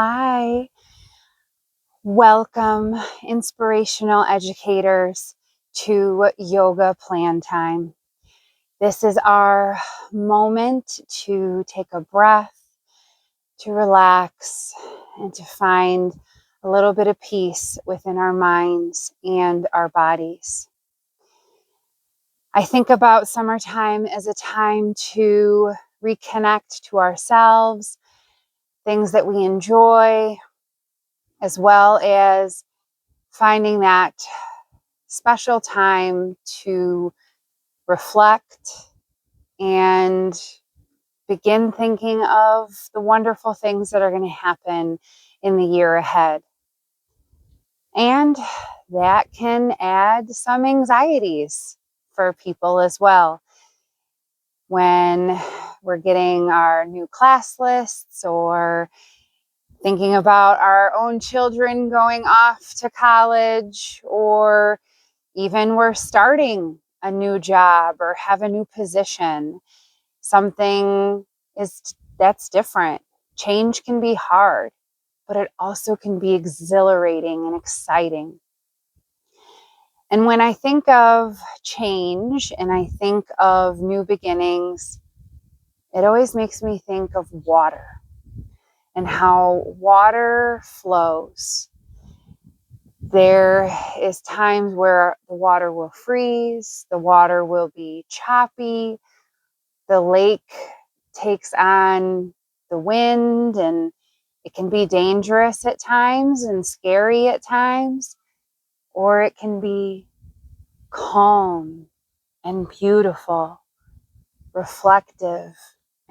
Hi, welcome, inspirational educators, to Yoga Plan Time. This is our moment to take a breath, to relax, and to find a little bit of peace within our minds and our bodies. I think about summertime as a time to reconnect to ourselves, things that we enjoy, as well as finding that special time to reflect and begin thinking of the wonderful things that are going to happen in the year ahead. And that can add some anxieties for people as well. When we're getting our new class lists or thinking about our own children going off to college, or even we're starting a new job or have a new position, something that's different. Change can be hard, but it also can be exhilarating and exciting. And when I think of change and I think of new beginnings, it always makes me think of water and how water flows. There is times where the water will freeze, the water will be choppy, the lake takes on the wind, and it can be dangerous at times and scary at times, or it can be calm and beautiful, reflective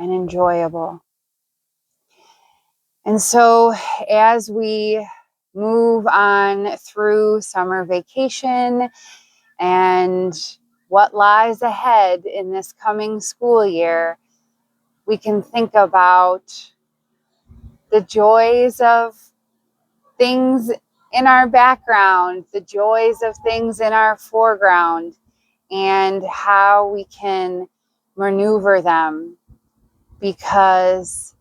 and enjoyable. And so as we move on through summer vacation and what lies ahead in this coming school year, we can think about the joys of things in our background, the joys of things in our foreground, and how we can maneuver them, because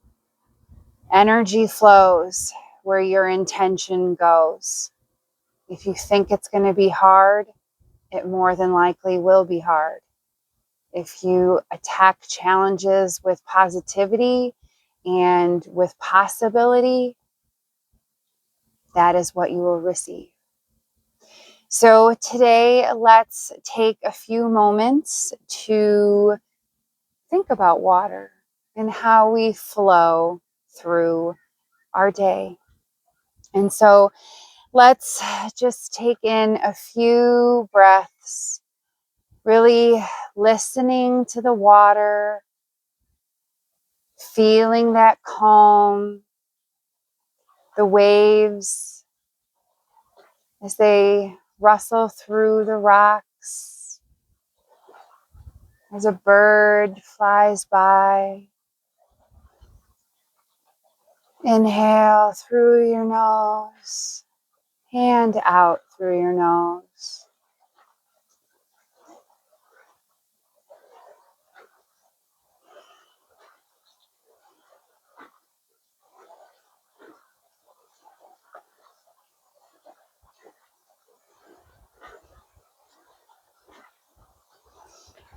energy flows where your intention goes. If you think it's going to be hard, it more than likely will be hard. If you attack challenges with positivity and with possibility, that is what you will receive. So today, let's take a few moments to think about water and how we flow through our day. And so let's just take in a few breaths, really listening to the water, feeling that calm, the waves as they rustle through the rocks, as a bird flies by. Inhale through your nose, hand out through your nose.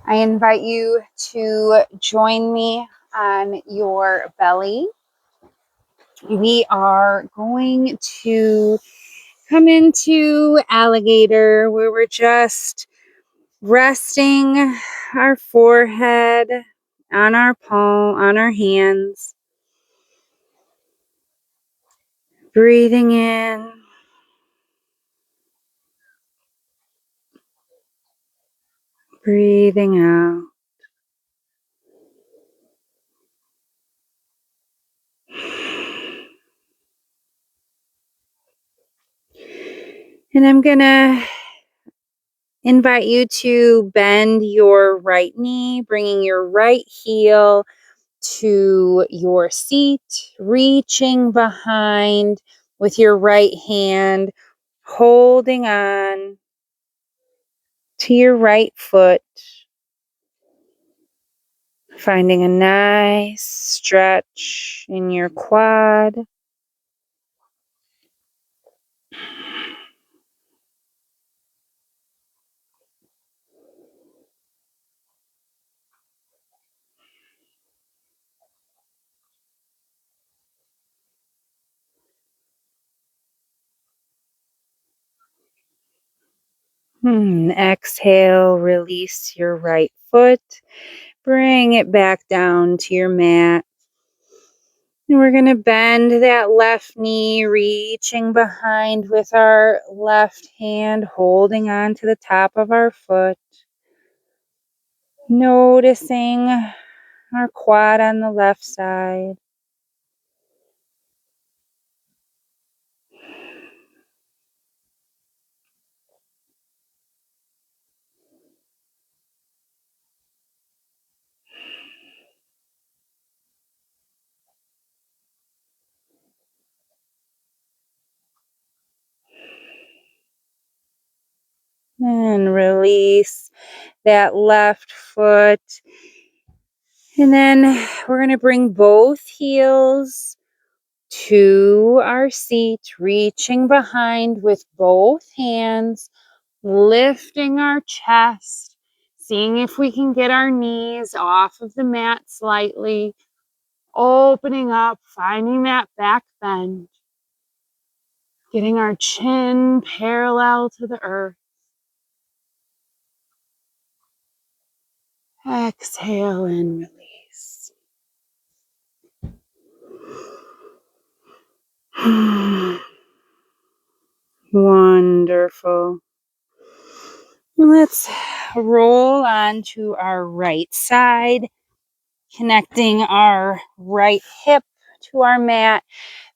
I invite you to join me on your belly. We are going to come into alligator, where we're just resting our forehead on our palm, on our hands. Breathing in. Breathing out. And I'm going to invite you to bend your right knee, bringing your right heel to your seat, reaching behind with your right hand, holding on to your right foot, finding a nice stretch in your quad. Exhale, release your right foot. Bring it back down to your mat. And we're going to bend that left knee, reaching behind with our left hand, holding on to the top of our foot. Noticing our quad on the left side. And release that left foot. And then we're going to bring both heels to our seat, reaching behind with both hands, lifting our chest, seeing if we can get our knees off of the mat slightly, opening up, finding that back bend, getting our chin parallel to the earth. Exhale and release. Wonderful. Let's roll onto our right side, connecting our right hip to our mat,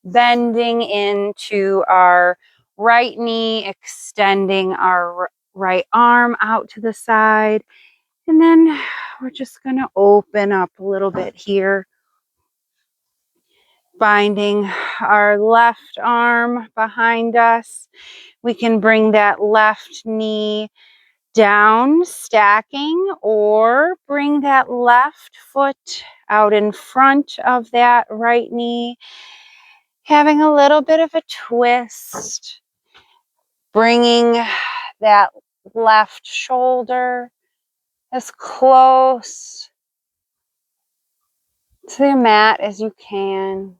bending into our right knee, extending our right arm out to the side. And then we're just going to open up a little bit here, binding our left arm behind us. We can bring that left knee down, stacking, or bring that left foot out in front of that right knee, having a little bit of a twist, bringing that left shoulder as close to the mat as you can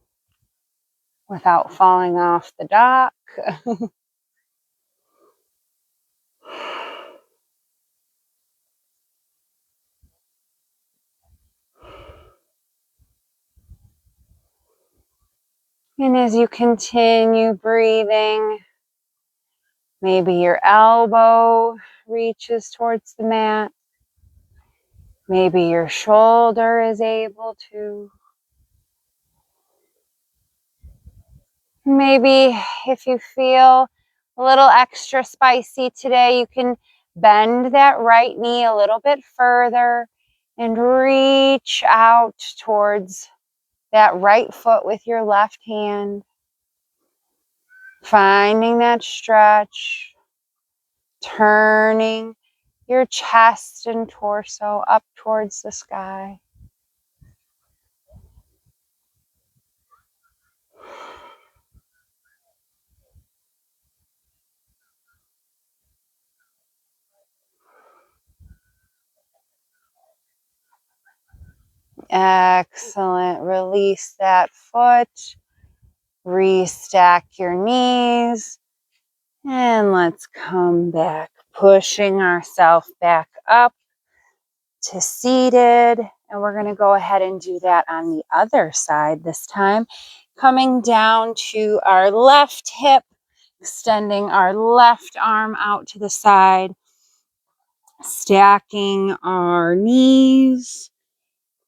without falling off the dock. And as you continue breathing, maybe your elbow reaches towards the mat. Maybe your shoulder is able to. Maybe if you feel a little extra spicy today, you can bend that right knee a little bit further and reach out towards that right foot with your left hand. Finding that stretch, turning your chest and torso up towards the sky. Excellent. Release that foot. Restack your knees. And let's come back, pushing ourselves back up to seated. And we're going to go ahead and do that on the other side this time. Coming down to our left hip, extending our left arm out to the side, stacking our knees,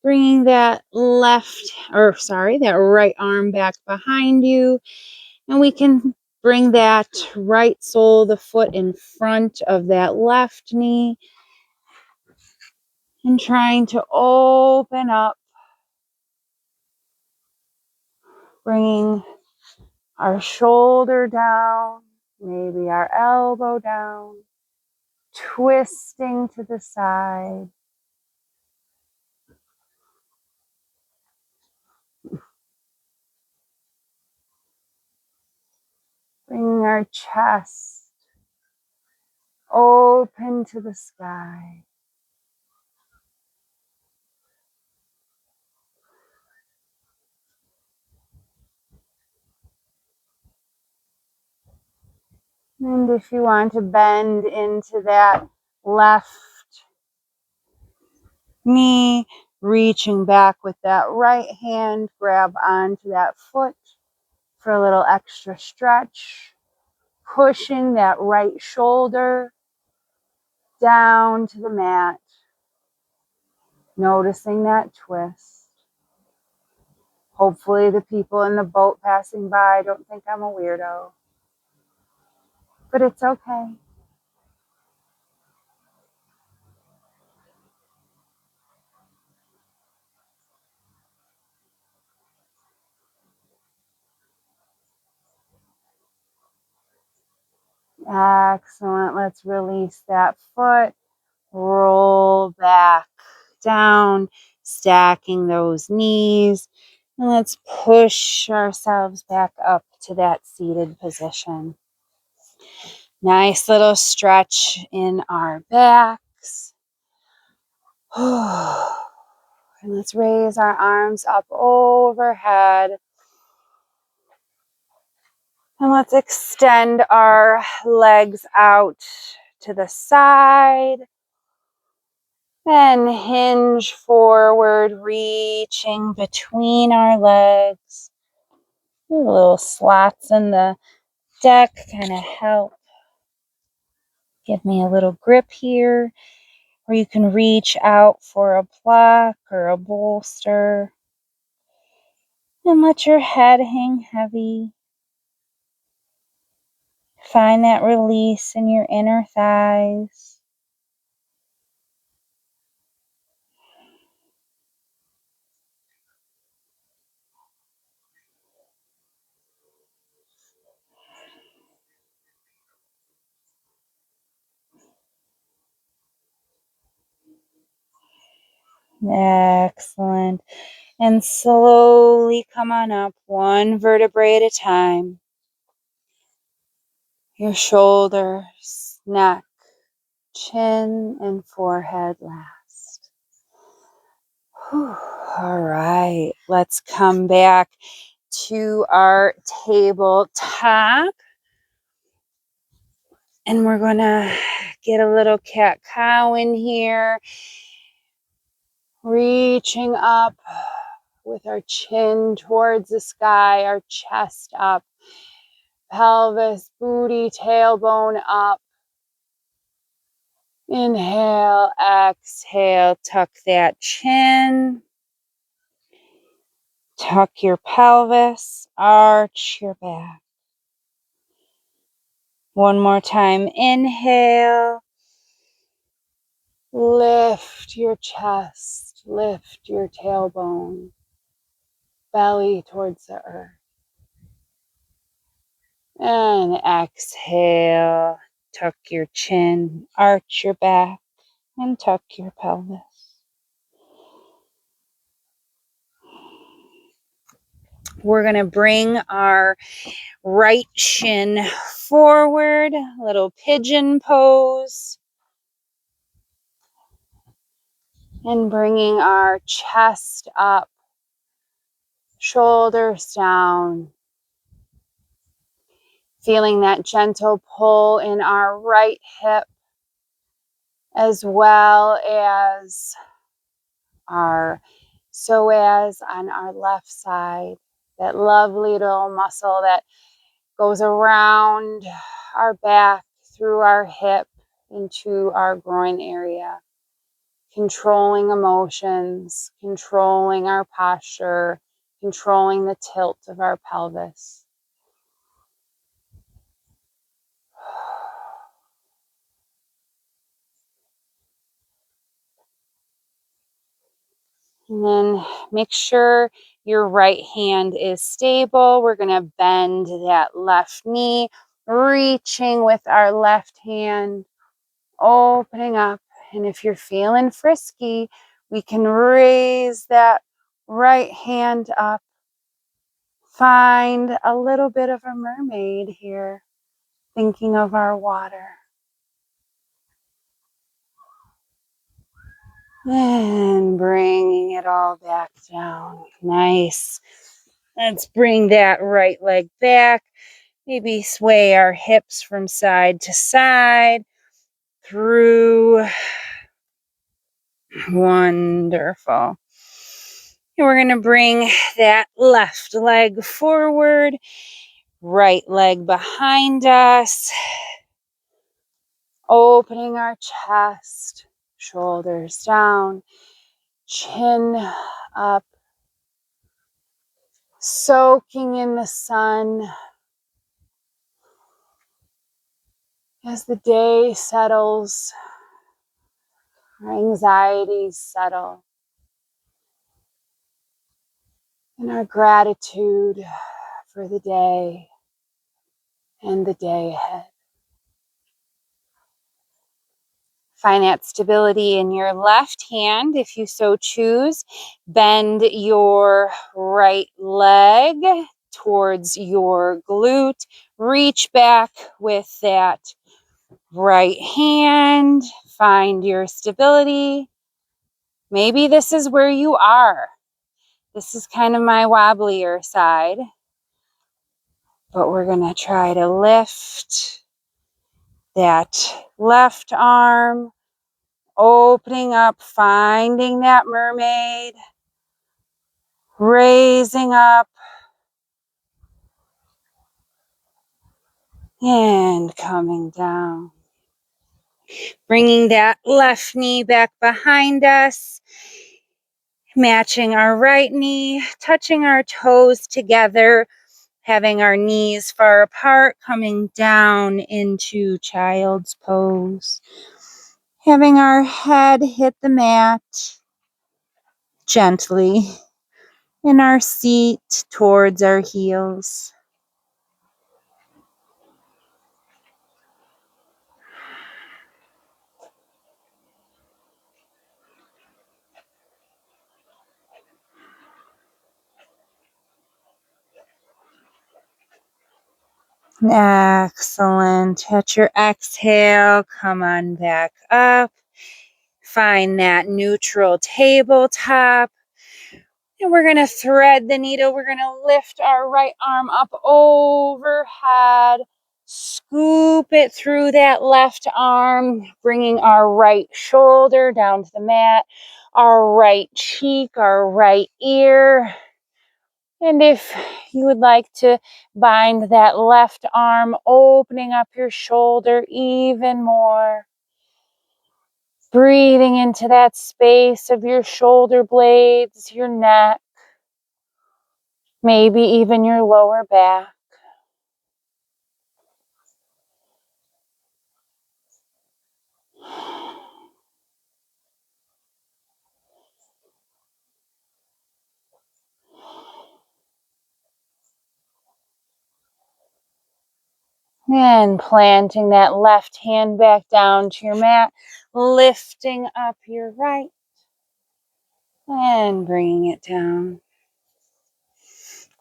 bringing that that right arm back behind you. And we can bring that right sole of the foot in front of that left knee and trying to open up, bringing our shoulder down, maybe our elbow down, twisting to the side. Bringing our our chest open to the sky. And if you want to bend into that left knee, reaching back with that right hand, grab onto that foot for a little extra stretch, pushing that right shoulder down to the mat, noticing that twist. Hopefully the people in the boat passing by don't think I'm a weirdo, but it's okay. Excellent. Let's release that foot. Roll back down, stacking those knees. And let's push ourselves back up to that seated position. Nice little stretch in our backs. And let's raise our arms up overhead. And let's extend our legs out to the side. And hinge forward, reaching between our legs. Little slots in the deck kind of help give me a little grip here. Or you can reach out for a block or a bolster. And let your head hang heavy. Find that release in your inner thighs. Excellent. And slowly come on up, one vertebrae at a time. Your shoulders, neck, chin, and forehead last. Whew. All right, let's come back to our tabletop. And we're going to get a little cat-cow in here. Reaching up with our chin towards the sky, our chest up, pelvis, booty, tailbone up. Inhale, exhale, tuck that chin. Tuck your pelvis, arch your back. One more time, inhale. Lift your chest, lift your tailbone, belly towards the earth. And exhale, tuck your chin, arch your back, and tuck your pelvis. We're going to bring our right shin forward, little pigeon pose. And bringing our chest up, shoulders down. Feeling that gentle pull in our right hip, as well as our psoas on our left side. That lovely little muscle that goes around our back, through our hip, into our groin area. Controlling emotions, controlling our posture, controlling the tilt of our pelvis. And then make sure your right hand is stable. We're going to bend that left knee, reaching with our left hand, opening up. And if you're feeling frisky, we can raise that right hand up. Find a little bit of a mermaid here. thinking of our water. And bringing it all back down. Nice. Let's bring that right leg back. Maybe sway our hips from side to side. Through. Wonderful. And we're going to bring that left leg forward. Right leg behind us. Opening our chest. Shoulders down. Chin up. Soaking in the sun as the day settles, our anxieties settle, and our gratitude for the day and the day ahead. Find that stability in your left hand if you so choose. Bend your right leg towards your glute. Reach back with that right hand. Find your stability. Maybe this is where you are. This is kind of my wobblier side. But we're going to try to lift that left arm. Opening up, finding that mermaid, raising up, and coming down. Bringing that left knee back behind us, matching our right knee, touching our toes together, having our knees far apart, coming down into child's pose. Having our head hit the mat gently. In our seat towards our heels. Excellent. At your exhale, come on back up. Find that neutral tabletop. And we're going to thread the needle. We're going to lift our right arm up overhead. Scoop it through that left arm, bringing our right shoulder down to the mat, our right cheek, our right ear. And if you would like to bind that left arm, opening up your shoulder even more. Breathing into that space of your shoulder blades, your neck, maybe even your lower back. And planting that left hand back down to your mat, lifting up your right and bringing it down.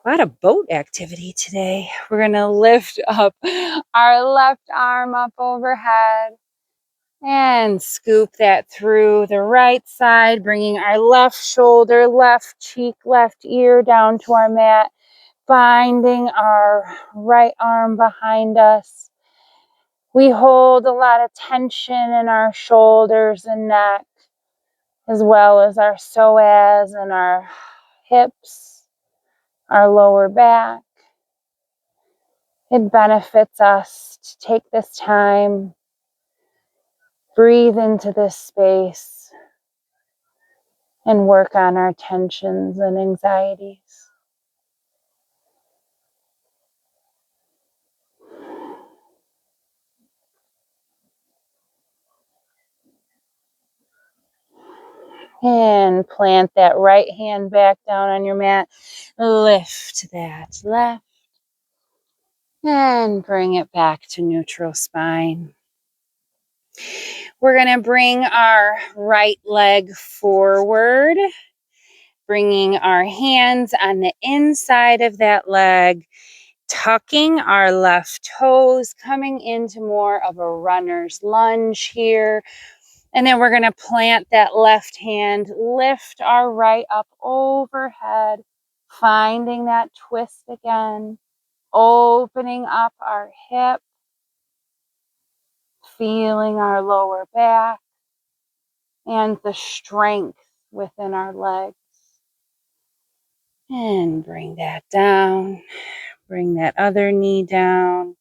A lot of boat activity today. We're going to lift up our left arm up overhead and scoop that through the right side, bringing our left shoulder, left cheek, left ear down to our mat, binding our right arm behind us. We hold a lot of tension in our shoulders and neck, as well as our psoas and our hips, our lower back. It benefits us to take this time, breathe into this space, and work on our tensions and anxieties. And plant that right hand back down on your mat. Lift that left. And bring it back to neutral spine. We're going to bring our right leg forward, bringing our hands on the inside of that leg, tucking our left toes, coming into more of a runner's lunge here. And then we're going to plant that left hand, lift our right up overhead, finding that twist again, opening up our hip, feeling our lower back and the strength within our legs. And bring that down. Bring that other knee down.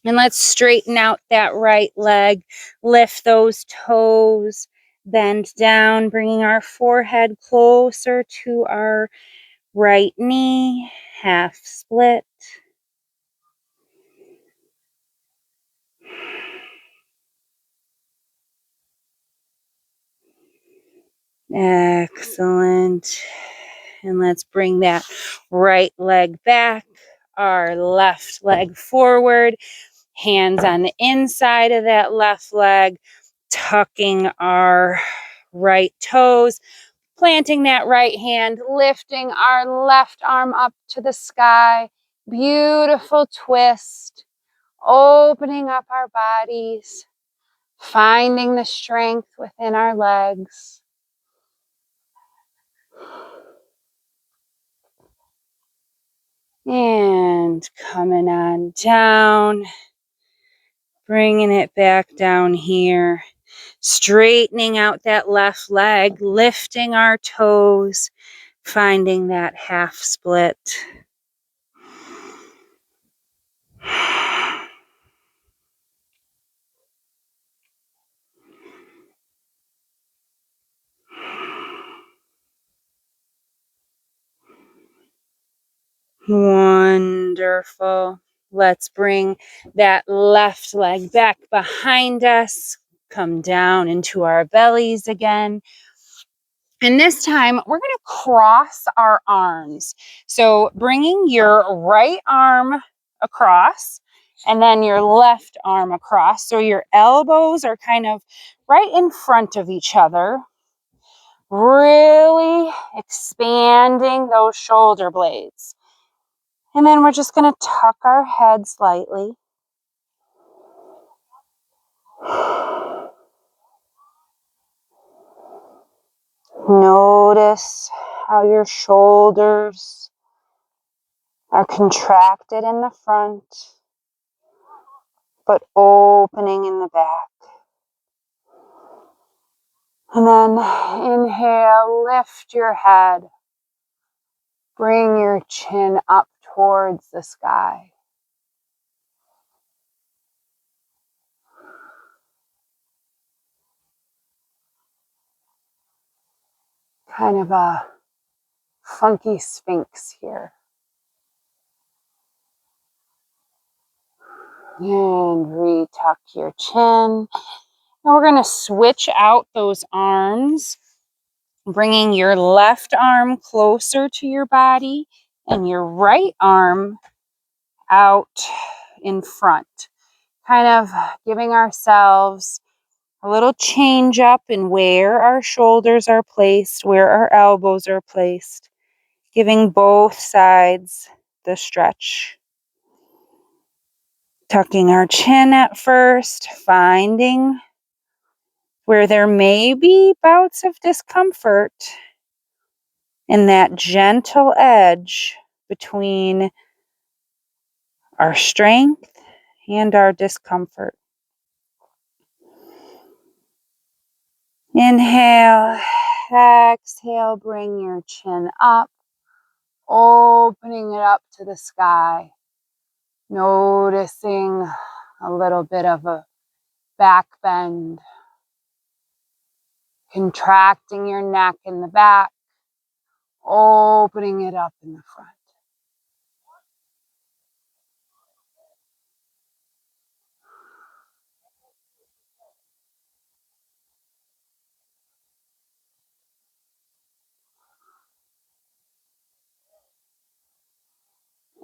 And let's straighten out that right leg. Lift those toes. Bend down, bringing our forehead closer to our right knee. Half split. Excellent. And let's bring that right leg back. Our left leg forward. Hands on the inside of that left leg, tucking our right toes, planting that right hand, lifting our left arm up to the sky. Beautiful twist, opening up our bodies, finding the strength within our legs. And coming on down, bringing it back down here. Straightening out that left leg, lifting our toes, finding that half split. Wonderful. Let's bring that left leg back behind us. Come down into our bellies again. And this time we're going to cross our arms. So bringing your right arm across and then your left arm across. So your elbows are kind of right in front of each other. Really expanding those shoulder blades. And then we're just going to tuck our head slightly. Notice how your shoulders are contracted in the front, but opening in the back. And then inhale, lift your head. Bring your chin up towards the sky. Kind of a funky sphinx here. And retuck your chin. And we're going to switch out those arms, bringing your left arm closer to your body and your right arm out in front. Kind of giving ourselves a little change up in where our shoulders are placed, where our elbows are placed, giving both sides the stretch. Tucking our chin at first, finding where there may be bouts of discomfort and that gentle edge between our strength and our discomfort. Inhale, exhale, bring your chin up, opening it up to the sky, noticing a little bit of a back bend, contracting your neck in the back, opening it up in the front.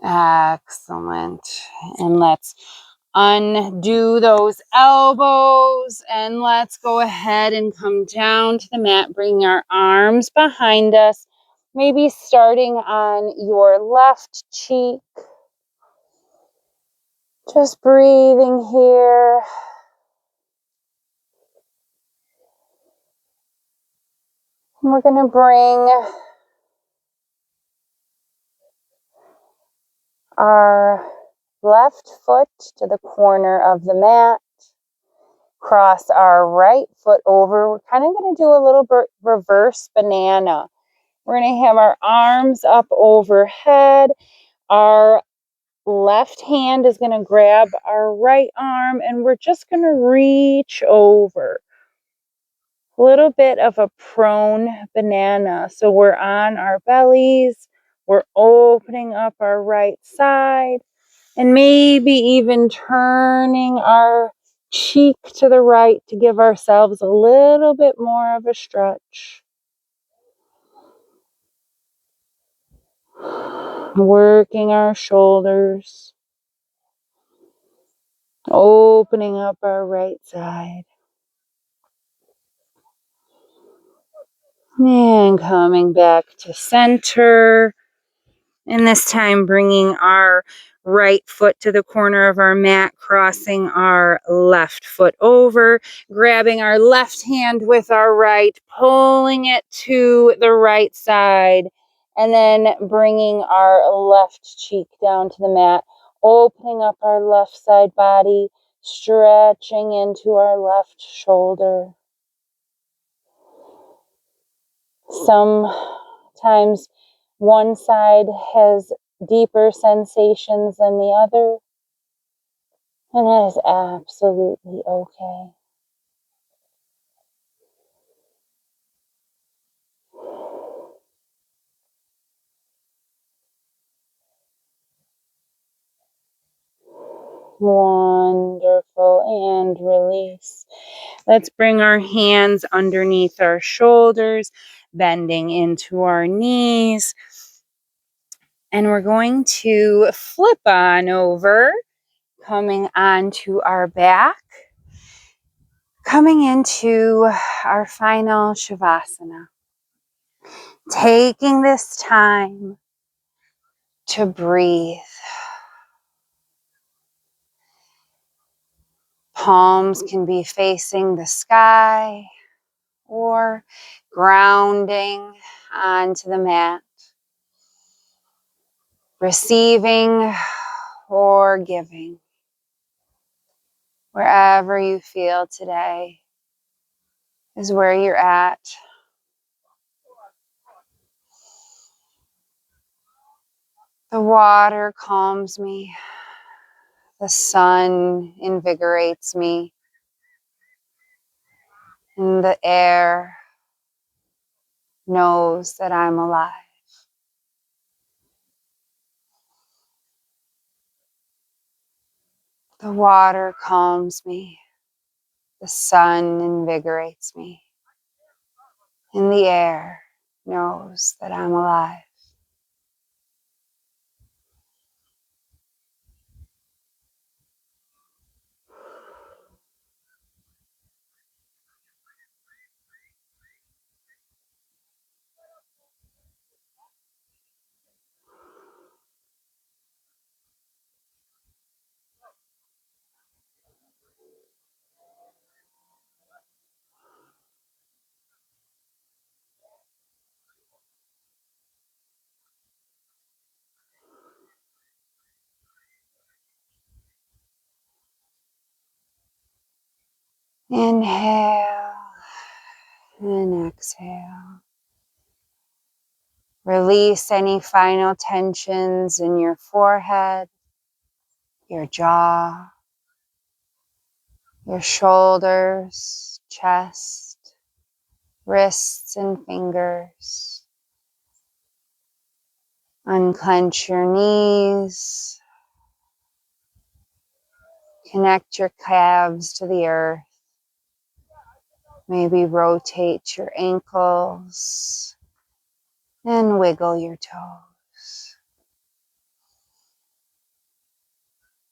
Excellent. And let's undo those elbows and let's go ahead and come down to the mat. Bring our arms behind us, maybe starting on your left cheek. Just breathing here. And we're going to bring our left foot to the corner of the mat. Cross our right foot over. We're kind of going to do a little bit reverse banana. We're going to have our arms up overhead. Our left hand is going to grab our right arm and we're just going to reach over. A little bit of a prone banana. So we're on our bellies. We're opening up our right side and maybe even turning our cheek to the right to give ourselves a little bit more of a stretch. Working our shoulders, opening up our right side. And coming back to center. And this time bringing our right foot to the corner of our mat, crossing our left foot over, grabbing our left hand with our right, pulling it to the right side, and then bringing our left cheek down to the mat, opening up our left side body, stretching into our left shoulder. Sometimes one side has deeper sensations than the other, and that is absolutely okay. Wonderful, and release. Let's bring our hands underneath our shoulders, bending into our knees, and we're going to flip on over, coming onto our back, coming into our final Shavasana. Taking this time to breathe. Palms can be facing the sky or grounding onto the mat. Receiving or giving. Wherever you feel today is where you're at. The water calms me. The sun invigorates me. And the air knows that I'm alive. The water calms me. The sun invigorates me. And the air knows that I'm alive. Inhale and exhale. Release any final tensions in your forehead, your jaw, your shoulders, chest, wrists and fingers. Unclench your knees. Connect your calves to the earth. Maybe rotate your ankles and wiggle your toes.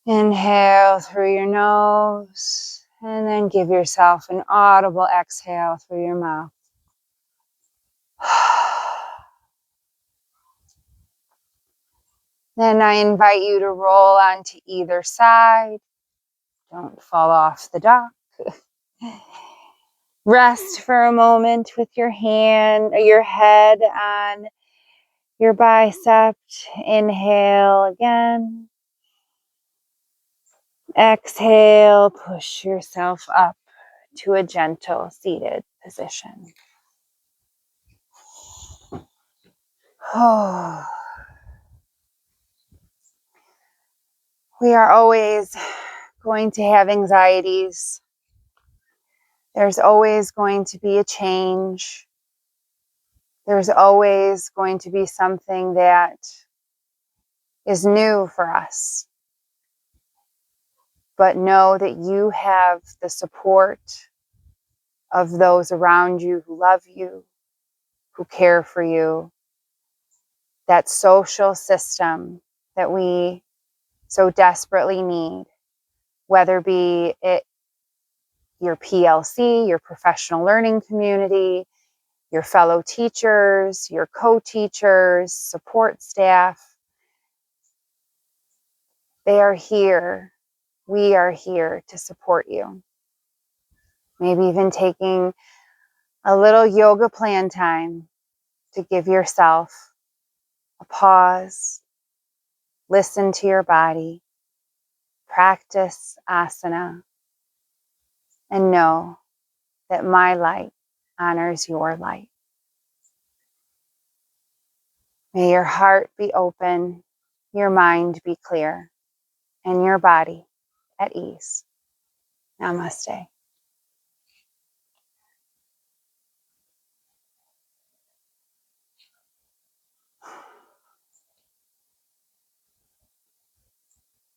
Inhale through your nose and then give yourself an audible exhale through your mouth. Then I invite you to roll onto either side. Don't fall off the dock. Rest for a moment with your head on your bicep. Inhale again. Exhale, push yourself up to a gentle seated position. We are always going to have anxieties. There's always going to be a change. There's always going to be something that is new for us. But know that you have the support of those around you who love you, who care for you. That social system that we so desperately need, whether be it your PLC, your professional learning community, your fellow teachers, your co-teachers, support staff. They are here. We are here to support you. Maybe even taking a little yoga plan time to give yourself a pause, listen to your body, practice asana, and know that my light honors your light. May your heart be open, your mind be clear, and your body at ease. Namaste.